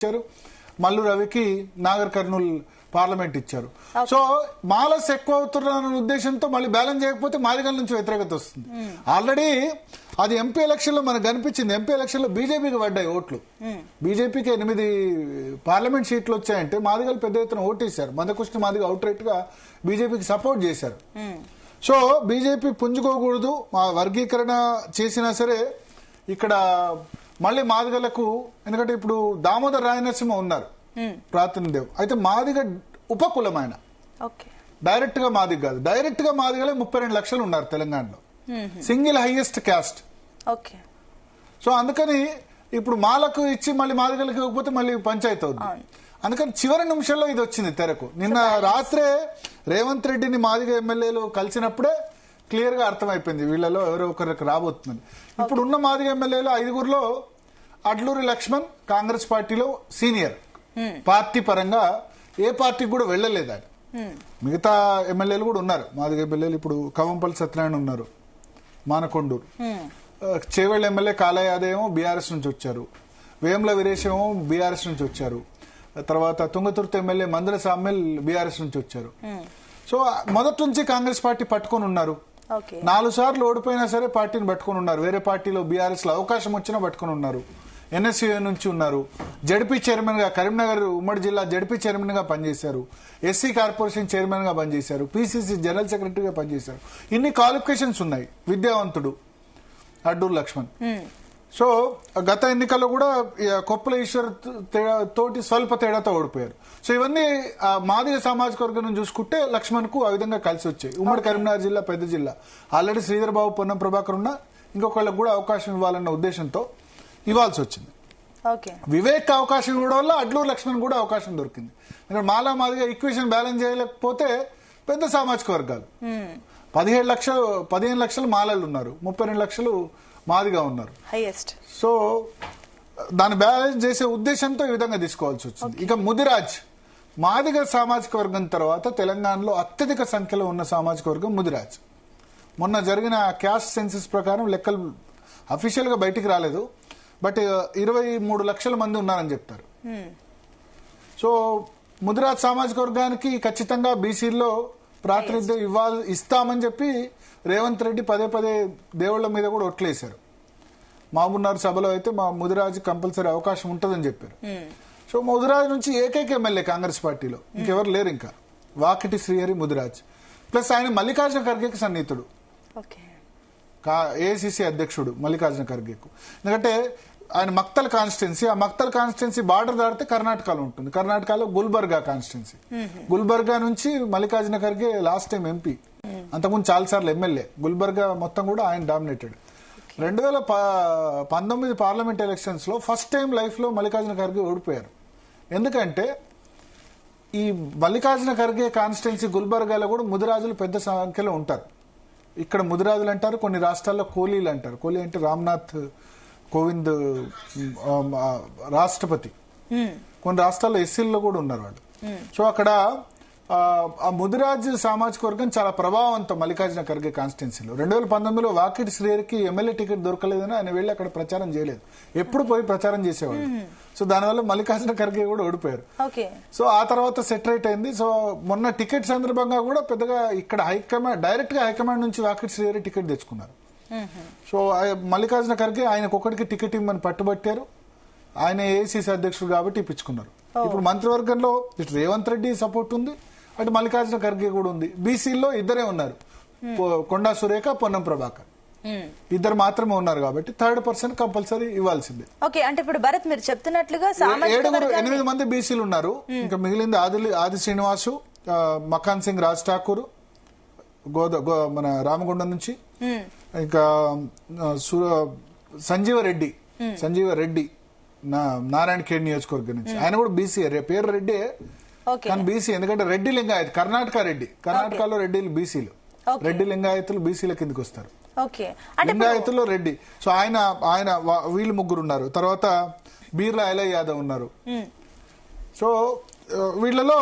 ఇచ్చారు, మల్లు రవికి నాగర్ కర్నూల్ పార్లమెంట్ ఇచ్చారు. సో మాలస్ ఎక్కువ అవుతున్న ఉద్దేశంతో మళ్ళీ బ్యాలెన్స్ చేయకపోతే మాదిగల నుంచి వ్యతిరేకత వస్తుంది. ఆల్రెడీ అది ఎంపీ ఎలక్షన్ లో మనకు కనిపించింది. ఎంపీ ఎలక్షన్ లో బీజేపీకి పడ్డాయి ఓట్లు. బీజేపీకి 8 పార్లమెంట్ సీట్లు వచ్చాయంటే మాదిగలు పెద్ద ఎత్తున ఓటేశారు. మందకృష్ణ మాదిగ అవుట్ రైట్ గా బీజేపీకి సపోర్ట్ చేశారు. సో బీజేపీ పుంజుకోకూడదు, మా వర్గీకరణ చేసినా సరే ఇక్కడ మళ్ళీ మాదిగలకు, ఎందుకంటే ఇప్పుడు దామోదర్ రాయనరసింహ ఉన్నారు ప్రాతినిధ్యం, అయితే మాదిగ ఉపకులం ఆయన, డైరెక్ట్ గా మాదిగ కాదు. డైరెక్ట్ గా మాదిగలే 32 లక్షలు ఉన్నారు తెలంగాణలో, సింగిల్ హైయెస్ట్ క్యాస్ట్. సో అందుకని ఇప్పుడు మాలకు ఇచ్చి మళ్ళీ మాదిగలకు ఇవ్వకపోతే మళ్ళీ పంచాయతీ అవుతుంది. అందుకని చివరి నిమిషంలో ఇది వచ్చింది తెరకు. నిన్న రాత్రే రేవంత్ రెడ్డిని మాదిగ ఎమ్మెల్యేలు కలిసినప్పుడే క్లియర్ గా అర్థమైపోయింది వీళ్ళలో ఎవరో ఒకరికి రాబోతుందని. ఇప్పుడు ఉన్న మాదిగ ఎమ్మెల్యేలు 5గురిలో అడ్లూరి లక్ష్మణ్ కాంగ్రెస్ పార్టీలో సీనియర్, పార్టీ పరంగా ఏ పార్టీకి కూడా వెళ్లలేదు ఆయన. మిగతా ఎమ్మెల్యేలు కూడా ఉన్నారు మాదిగ ఎమ్మెల్యేలు. ఇప్పుడు కవంపల్లి సత్యనారాయణ ఉన్నారు, మానకొండూరు. చేవెళ్ల ఎమ్మెల్యే కాలయాదేమో బీఆర్ఎస్ నుంచి వచ్చారు, వేముల వీరేశ్ ఏమో బీఆర్ఎస్ నుంచి వచ్చారు, తర్వాత తుంగతుర్తి ఎమ్మెల్యే మందుల సామ్యల్ బీఆర్ఎస్ నుంచి వచ్చారు. సో మొదటి నుంచి కాంగ్రెస్ పార్టీ పట్టుకొని ఉన్నారు. 4 సార్లు ఓడిపోయినా సరే పార్టీని పట్టుకొని ఉన్నారు. వేరే పార్టీలో బీఆర్ఎస్ లో అవకాశం వచ్చినా పట్టుకొని ఉన్నారు. ఎన్ఎస్యూ నుంచి ఉన్నారు. జడ్పీ చైర్మన్ గా కరీంనగర్ ఉమ్మడి జిల్లా జడ్పీ చైర్మన్ గా పనిచేశారు, ఎస్సీ కార్పొరేషన్ చైర్మన్ గా పనిచేశారు, పీసీసీ జనరల్ సెక్రటరీగా పనిచేశారు. ఇన్ని క్వాలిఫికేషన్స్ ఉన్నాయి. విద్యావంతుడు అడ్డూరు లక్ష్మణ్. సో గత ఎన్నికల్లో కూడా కొప్పుల ఈశ్వర్ తోటి స్వల్ప తేడాతో ఓడిపోయారు. సో ఇవన్నీ మాదిగ సామాజిక వర్గం నుంచి చూసుకుంటే లక్ష్మణ్ కు ఆ విధంగా కలిసి వచ్చాయి. ఉమ్మడి కరీంనగర్ జిల్లా పెద్ద జిల్లా, ఆల్రెడీ శ్రీధర్ బాబు, పొన్నం ప్రభాకర్ ఉన్న ఇంకొకళ్ళకు కూడా అవకాశం ఇవ్వాలన్న ఉద్దేశంతో ఇవ్వాల్సి వచ్చింది. వివేక్ అవకాశం ఇవ్వడం వల్ల అడ్లూరు లక్ష్మణ్ కూడా అవకాశం దొరికింది. ఎందుకంటే మాలా మాదిగా ఈక్వేషన్ బ్యాలెన్స్ చేయలేకపోతే పెద్ద సామాజిక వర్గాలు 15 లక్షలు మాలలు ఉన్నారు, 32 లక్షలు మాదిగా ఉన్నారు. సో దాన్ని బ్యాలెన్స్ చేసే ఉద్దేశంతో ఈ విధంగా తీసుకోవాల్సి వచ్చింది. ఇక ముదిరాజ్ మాదిగ సామాజిక వర్గం తర్వాత తెలంగాణలో అత్యధిక సంఖ్యలో ఉన్న సామాజిక వర్గం ముదిరాజ్. మొన్న జరిగిన క్యాస్ట్ సెన్సస్ ప్రకారం లెక్కలు అఫీషియల్ గా బయటికి రాలేదు, బట్ 23 లక్షల మంది ఉన్నారని చెప్తారు. సో ముదిరాజ్ సామాజిక వర్గానికి ఖచ్చితంగా బీసీల్లో ప్రాతినిధ్యం ఇస్తామని చెప్పి రేవంత్ రెడ్డి పదే దేవుళ్ల మీద కూడా ఒట్లేశారు. మహబూబ్నగర్ సభలో అయితే మా ముదిరాజ్ కంపల్సరీ అవకాశం ఉంటుందని చెప్పారు. సో ముదిరాజ్ నుంచి ఏకైక ఎమ్మెల్యే కాంగ్రెస్ పార్టీలో, ఇంకెవరు లేరు. ఇంకా వాకిటి శ్రీహరి ముదిరాజ్, ప్లస్ ఆయన మల్లికార్జున ఖర్గేకి సన్నిహితుడు, ఏఐసిసి అధ్యక్షుడు మల్లికార్జున ఖర్గేకు. ఎందుకంటే ఆయన మక్తల్ కాన్స్టిట్యున్సీ, ఆ మక్తల్ కాన్స్టిట్యున్సీ బార్డర్ దాటితే కర్ణాటకలో ఉంటుంది. కర్ణాటకలో గుల్బర్గా కాన్స్టిట్యున్సీ. గుల్బర్గా నుంచి Mallikarjuna Kharge last time MP, అంతకుముందు చాలా సార్లు ఎమ్మెల్యే. గుల్బర్గా మొత్తం కూడా ఆయన డామినేటెడ్. 2019 పార్లమెంట్ ఎలక్షన్స్ లో ఫస్ట్ టైం లైఫ్ లో మల్లికార్జున ఖర్గే ఓడిపోయారు. ఎందుకంటే ఈ మల్లికార్జున ఖర్గే కాన్స్టిట్యున్సీ గుల్బర్గాలో కూడా ముదిరాజులు పెద్ద సంఖ్యలో ఉంటారు. ఇక్కడ ముదిరాజులు అంటారు, కొన్ని రాష్ట్రాల్లో కోలీలు అంటారు. కోలీ అంటే రామ్నాథ్ కోవింద్ రాష్ట్రపతి. కొన్ని రాష్ట్రాల్లో ఎస్సీల్లో కూడా ఉన్నారు వాళ్ళు. సో అక్కడ ఆ ముదిరాజ్ సామాజిక వర్గం చాలా ప్రభావవంతం మల్లికార్జున ఖర్గే కాన్స్టిట్యున్సీలో. 2019లో వాకిటి శ్రీహరికి ఎమ్మెల్యే టికెట్ దొరకలేదని ఆయన వెళ్ళి అక్కడ ప్రచారం చేయలేదు, ఎప్పుడు పోయి ప్రచారం చేసేవాళ్ళు. సో దానివల్ల మల్లికార్జున ఖర్గే కూడా ఓడిపోయారు. సో ఆ తర్వాత సెటరేట్ అయింది. సో మొన్న టికెట్ సందర్భంగా కూడా పెద్దగా ఇక్కడ హైకమాండ్ డైరెక్ట్ గా హైకమాండ్ నుంచి వాకిటి శ్రీహరి టికెట్ తెచ్చుకున్నారు. సో మల్లికార్జున ఖర్గే ఆయనకు ఒకటికి టికెట్ ఇవ్వమని పట్టుబట్టారు. ఆయన ఏఐసిసి అధ్యక్షుడు కాబట్టి ఇప్పించుకున్నారు. ఇప్పుడు మంత్రివర్గంలో ఇటు రేవంత్ రెడ్డి సపోర్ట్ ఉంది, అటు మల్లికార్జున ఖర్గే కూడా ఉంది. బీసీల్లో ఇద్దరే ఉన్నారు, కొండా సురేఖ, పొన్నం ప్రభాకర్, ఇద్దరు మాత్రమే ఉన్నారు కాబట్టి 3rd పర్సన్ కంపల్సరీ ఇవ్వాల్సిందే. అంటే ఇప్పుడు భరత్ మీరు చెప్తున్నట్లుగా 8 మంది బీసీలు ఉన్నారు. ఇంకా మిగిలింది ఆది శ్రీనివాసు, మకాన్ సింగ్ రాజ్ ఠాకూర్ మన రామగుండం నుంచి, ఇంకా సంజీవ రెడ్డి నారాయణ ఖేడ్ నియోజకవర్గం నుంచి. ఆయన కూడా బీసీ, పేరు రెడ్డి కానీ బీసీ. ఎందుకంటే రెడ్డి లింగాయత్ కర్ణాటకలో రెడ్డిలు బీసీలు, రెడ్డి లింగాయతులు బీసీల కిందకి వస్తారు. లింగాయతుల్లో రెడ్డి. సో ఆయన వీళ్ళు 3 ఉన్నారు. తర్వాత బీర్లా ఎలయ్ యాదవ్ ఉన్నారు. సో వీళ్ళలో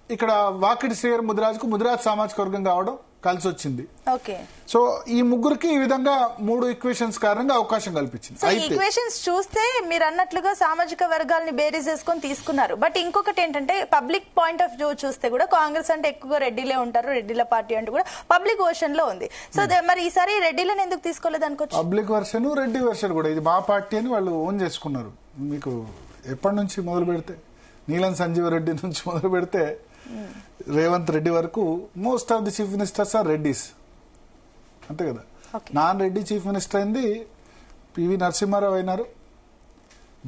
ఇక్కడ వాకిటి శ్రీహరి ముదిరాజ్ సామాజిక వర్గం కావడం కలిసి వచ్చింది. ఓకే. సో ఈ ముగ్గురికి ఈ విధంగా 3 ఈక్వేషన్స్ కారణంగా అవకాశం కల్పించింది. సో ఈక్వేషన్స్ చూస్తే మీరు అన్నట్లుగా సామాజిక వర్గాలని బేరీజ్ చేసుకొని తీసుకున్నారు. బట్ ఇంకొకటి ఏంటంటే పబ్లిక్ పాయింట్ ఆఫ్ వ్యూ చూస్తే కూడా కాంగ్రెస్ అంటే ఎక్కువగా రెడ్డిలే ఉంటారు, రెడ్డిల పార్టీ అంటే కూడా పబ్లిక్ వర్షన్ లో ఉంది. సో మరి ఈసారి రెడ్డిలను ఎందుకు తీసుకోలేదు అనుకోవచ్చు? పబ్లిక్ వర్షన్, రెడ్డి వర్షన్ కూడా ఇది మా పార్టీ అని వాళ్ళు ఓన్ చేసుకున్నారు. మీకు ఎప్పటి నుంచి మొదలు పెడితే నీలం సంజీవ రెడ్డి నుంచి మొదలు పెడితే రేవంత్ రెడ్డి వరకు most of the chief ministers are Reddys, అంతే కదా. నాన్ రెడ్డి చీఫ్ మినిస్టర్ అయింది పివి నరసింహారావు అయినారు,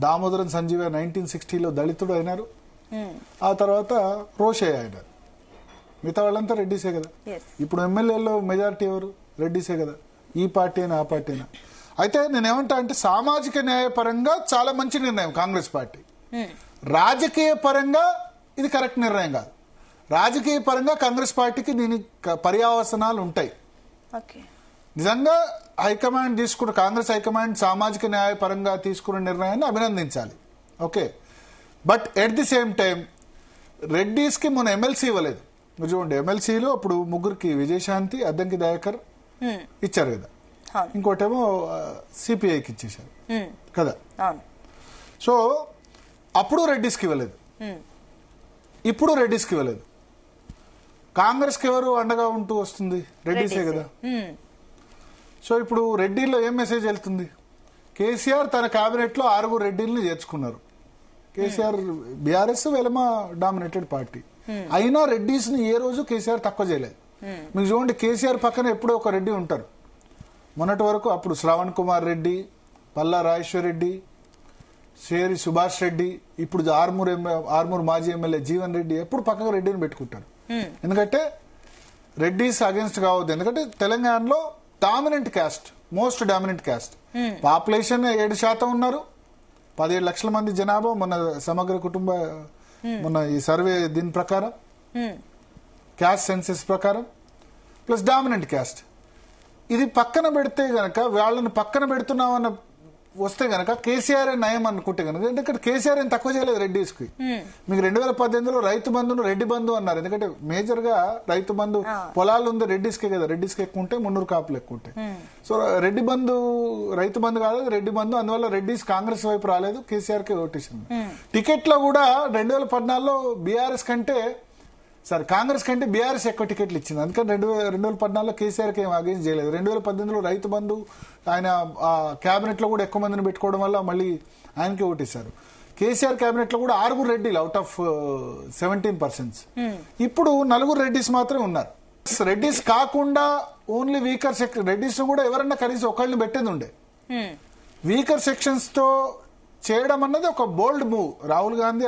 దామోదరం సంజీవ 1960లో దళితుడు అయినారు, ఆ తర్వాత రోషయ్య అయినారు. మిగతా వాళ్ళంతా రెడ్డిసే కదా. ఇప్పుడు ఎమ్మెల్యేలో మెజారిటీ ఎవరు? రెడ్డిసే కదా. ఈ పార్టీ అయినా ఆ పార్టీ అయినా. అయితే నేనేమంటా అంటే సామాజిక న్యాయపరంగా చాలా మంచి నిర్ణయం కాంగ్రెస్ పార్టీ. రాజకీయ పరంగా ఇది కరెక్ట్ నిర్ణయం కాదు. రాజకీయ పరంగా కాంగ్రెస్ పార్టీకి దీని పర్యావసనాలు ఉంటాయి. నిజంగా హైకమాండ్ తీసుకున్న కాంగ్రెస్ హైకమాండ్ సామాజిక న్యాయపరంగా తీసుకున్న నిర్ణయాన్ని అభినందించాలి. Okay, but at the same time Reddys కి మన ఎమ్మెల్సీ ఇవ్వలేదు. మీరు చూడండి, ఎమ్మెల్సీలు అప్పుడు ముగ్గురికి విజయశాంతి, అద్దంకి దయాకర్ ఇచ్చారు కదా, ఇంకోటేమో సిపిఐకి ఇచ్చేశారు కదా. సో అప్పుడు రెడ్డిస్కి ఇవ్వలేదు, ఇప్పుడు రెడ్డిస్కి ఇవ్వలేదు. కాంగ్రెస్ కి ఎవరు అండగా ఉంటూ వస్తుంది? రెడ్డిసే కదా. సో ఇప్పుడు రెడ్డిలో ఏం మెసేజ్ వెళ్తుంది? కేసీఆర్ తన కేబినెట్ లో 6 రెడ్డిల్ని చేర్చుకున్నారు. కేసీఆర్ బీఆర్ఎస్ వెలమ డామినేటెడ్ పార్టీ అయినా రెడ్డిస్ ని ఏ రోజు కేసీఆర్ తక్కువ చేయలేదు. మీకు చూడండి, కేసీఆర్ పక్కన ఎప్పుడో ఒక రెడ్డి ఉంటారు. మొన్నటి వరకు అప్పుడు శ్రవణ్ కుమార్ రెడ్డి, పల్లా రాజేశ్వర్ రెడ్డి, షేరి సుభాష్ రెడ్డి, ఇప్పుడు ఆర్మూర్ మాజీ ఎమ్మెల్యే జీవన్ రెడ్డి ఎప్పుడు పక్కకు రెడ్డిని పెట్టుకుంటారు. ఎందుకంటే రెడ్డిస్ అగేన్స్ట్ కావద్దు. ఎందుకంటే తెలంగాణలో dominant caste, most dominant caste. Population 7% ఉన్నారు, 17 లక్షల మంది జనాభా. మన సమగ్ర కుటుంబ మన ఈ సర్వే దీని ప్రకారం, క్యాస్ట్ సెన్సెస్ ప్రకారం, ప్లస్ డామినెంట్ క్యాస్ట్. ఇది పక్కన పెడితే గనక, వాళ్ళని పక్కన పెడుతున్నామన్న వస్తే గనక కేసీఆర్ నయం అనుకుంటే గనక, ఎందుకంటే కేసీఆర్ ఏం తక్కువ చేయలేదు రెడ్డిస్ కి. మీకు 2018లో రైతు బంధును రెడ్డి బంధు అన్నారు. ఎందుకంటే మేజర్ గా రైతు బంధు పొలాలు ఉంది రెడ్డిస్కే కదా, రెడ్డిస్కి ఎక్కువ ఉంటాయి, మున్నూరు కాపులు ఎక్కువ ఉంటాయి. సో రెడ్డి బంధు రైతు బంధు కాదు, రెడ్డి బంధు. అందువల్ల రెడ్డిస్ కాంగ్రెస్ వైపు రాలేదు, కేసీఆర్ కి ఓటేసింది. టికెట్ లో కూడా 2014లో బీఆర్ఎస్ కంటే కాంగ్రెస్ కంటే బీఆర్ఎస్ ఎక్కువ టికెట్లు ఇచ్చింది. అందుకని 2014లో కేసీఆర్ కి ఏం అగేన్స్ చేయలేదు. 2018లో రైతు బంధు ఆయన కేబినెట్ లో కూడా ఎక్కువ మందిని పెట్టుకోవడం వల్ల మళ్ళీ ఆయనకి ఓటేశారు. కేసీఆర్ కేబినెట్ లో కూడా 6 రెడ్డిలు అవుట్ ఆఫ్ 17%. ఇప్పుడు 4 రెడ్డిస్ మాత్రమే ఉన్నారు. రెడ్డిస్ కాకుండా ఓన్లీ వీకర్ రెడ్డిస్ కూడా ఎవరన్నా కనీసం ఒకళ్ళని పెట్టేది ఉండే. వీకర్ సెక్షన్స్ తో చేయడం అన్నది ఒక బోల్డ్ మూవ్. రాహుల్ గాంధీ